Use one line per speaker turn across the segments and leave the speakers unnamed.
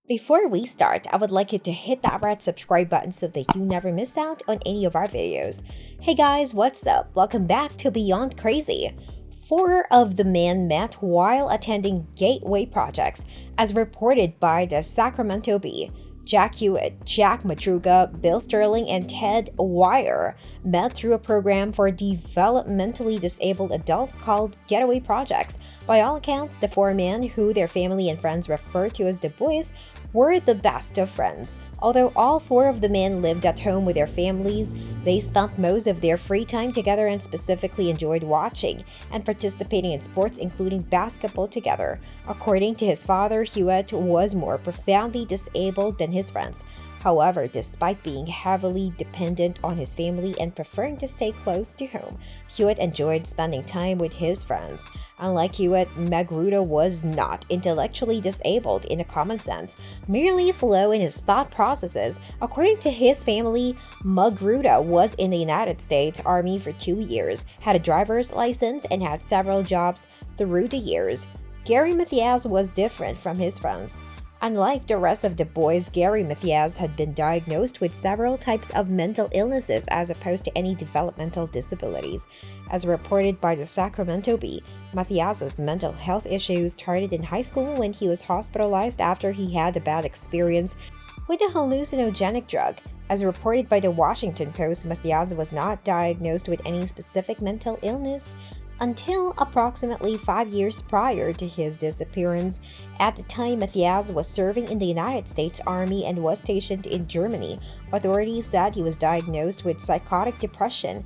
Before we start, I would like you to hit that red subscribe button so that you never miss out on any of our videos. Hey guys, what's up? Welcome back to Beyond Crazy. Four of the men met while attending Gateway projects, as reported by the Sacramento Bee. Jack Hewitt, Jack Madruga, Bill Sterling, and Ted Wire met through a program for developmentally disabled adults called Getaway Projects. By all accounts, the four men, who their family and friends refer to as the boys, were the best of friends. Although all four of the men lived at home with their families, they spent most of their free time together and specifically enjoyed watching and participating in sports, including basketball, together. According to his father, Hewitt was more profoundly disabled than his friends. However, despite being heavily dependent on his family and preferring to stay close to home, Hewitt enjoyed spending time with his friends. Unlike Hewitt, Magruder was not intellectually disabled in a common sense, merely slow in his thought processes. According to his family, Magruder was in the United States Army for 2 years, had a driver's license, and had several jobs through the years. Gary Mathias was different from his friends. Unlike the rest of the boys, Gary Mathias had been diagnosed with several types of mental illnesses as opposed to any developmental disabilities. As reported by the Sacramento Bee, Mathias's mental health issues started in high school when he was hospitalized after he had a bad experience with a hallucinogenic drug. As reported by the Washington Post, Mathias was not diagnosed with any specific mental illness until approximately 5 years prior to his disappearance. At the time, Mathias was serving in the United States Army and was stationed in Germany. Authorities said he was diagnosed with psychotic depression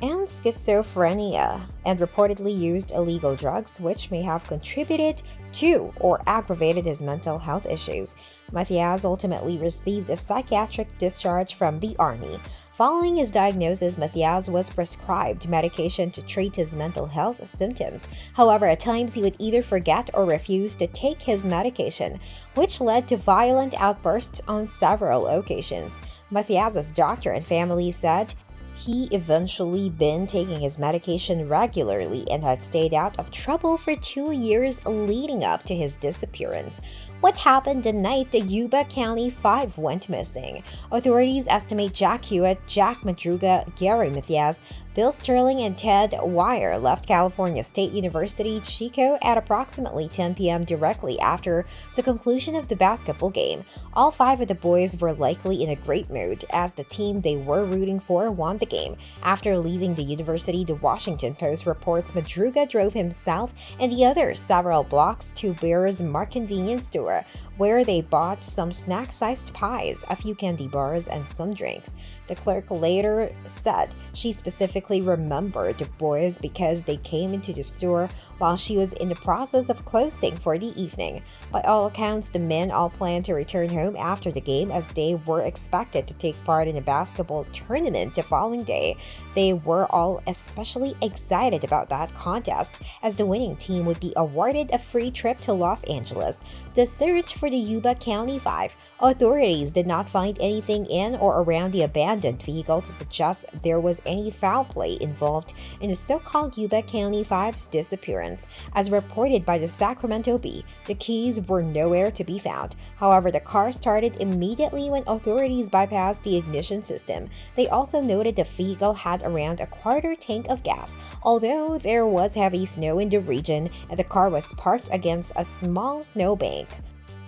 and schizophrenia, and reportedly used illegal drugs, which may have contributed to or aggravated his mental health issues. Mathias ultimately received a psychiatric discharge from the Army. Following his diagnosis, Mathias was prescribed medication to treat his mental health symptoms. However, at times he would either forget or refuse to take his medication, which led to violent outbursts on several occasions. Mathias's doctor and family said he eventually been taking his medication regularly and had stayed out of trouble for 2 years leading up to his disappearance. What happened the night the Yuba County Five went missing? Authorities estimate Jack Hewitt, Jack Madruga, Gary Mathias, Bill Sterling, and Ted Wire left California State University, Chico at approximately 10 p.m. directly after the conclusion of the basketball game. All five of the boys were likely in a great mood, as the team they were rooting for won the game. After leaving the university, the Washington Post reports Madruga drove himself and the others several blocks to Bear's Mark convenience store, where they bought some snack-sized pies, a few candy bars, and some drinks. The clerk later said she specifically remembered the boys because they came into the store while she was in the process of closing for the evening. By all accounts, the men all planned to return home after the game, as they were expected to take part in a basketball tournament the following day. They were all especially excited about that contest, as the winning team would be awarded a free trip to Los Angeles. The search for the Yuba County Five. Authorities did not find anything in or around the abandoned vehicle to suggest there was any foul play involved in the so-called Yuba County Five's disappearance. As reported by the Sacramento Bee, the keys were nowhere to be found. However, the car started immediately when authorities bypassed the ignition system. They also noted the vehicle had around a quarter tank of gas, although there was heavy snow in the region and the car was parked against a small snowbank.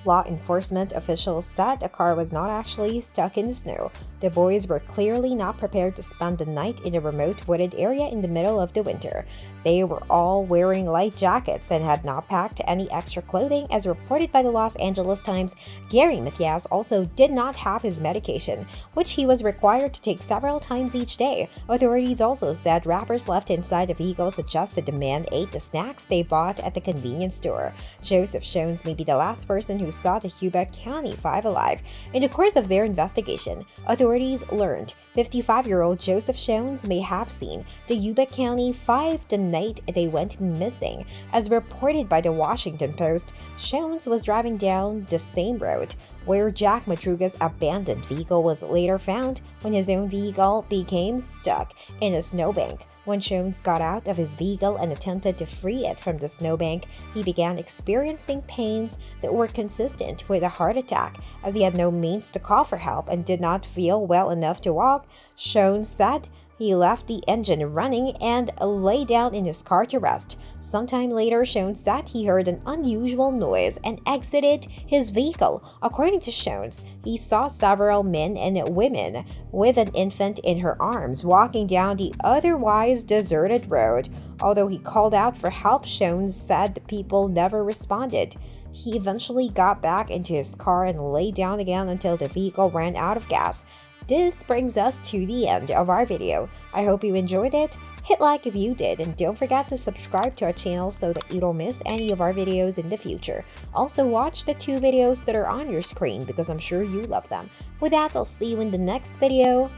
Law enforcement officials said the car was not actually stuck in the snow. The boys were clearly not prepared to spend the night in a remote wooded area in the middle of the winter. They were all wearing light jackets and had not packed any extra clothing. As reported by the Los Angeles Times, Gary Mathias also did not have his medication, which he was required to take several times each day. Authorities also said wrappers left inside the vehicle suggested the man ate the snacks they bought at the convenience store. Joseph Jones may be the last person who saw the Yuba County Five alive. In the course of their investigation, authorities learned 55-year-old Joseph Jones may have seen the Yuba County Five the night they went missing. As reported by the Washington Post, Jones was driving down the same road where Jack Madruga's abandoned vehicle was later found when his own vehicle became stuck in a snowbank. When Jones got out of his vehicle and attempted to free it from the snowbank, he began experiencing pains that were consistent with a heart attack. As he had no means to call for help and did not feel well enough to walk, Jones said he left the engine running and lay down in his car to rest. Sometime later, Jones said he heard an unusual noise and exited his vehicle. According to Jones, he saw several men and women with an infant in her arms walking down the otherwise deserted road. Although he called out for help, Jones said the people never responded. He eventually got back into his car and lay down again until the vehicle ran out of gas. This brings us to the end of our video. I hope you enjoyed it. Hit like if you did, and don't forget to subscribe to our channel so that you don't miss any of our videos in the future. Also, watch the 2 videos that are on your screen because I'm sure you love them. With that, I'll see you in the next video.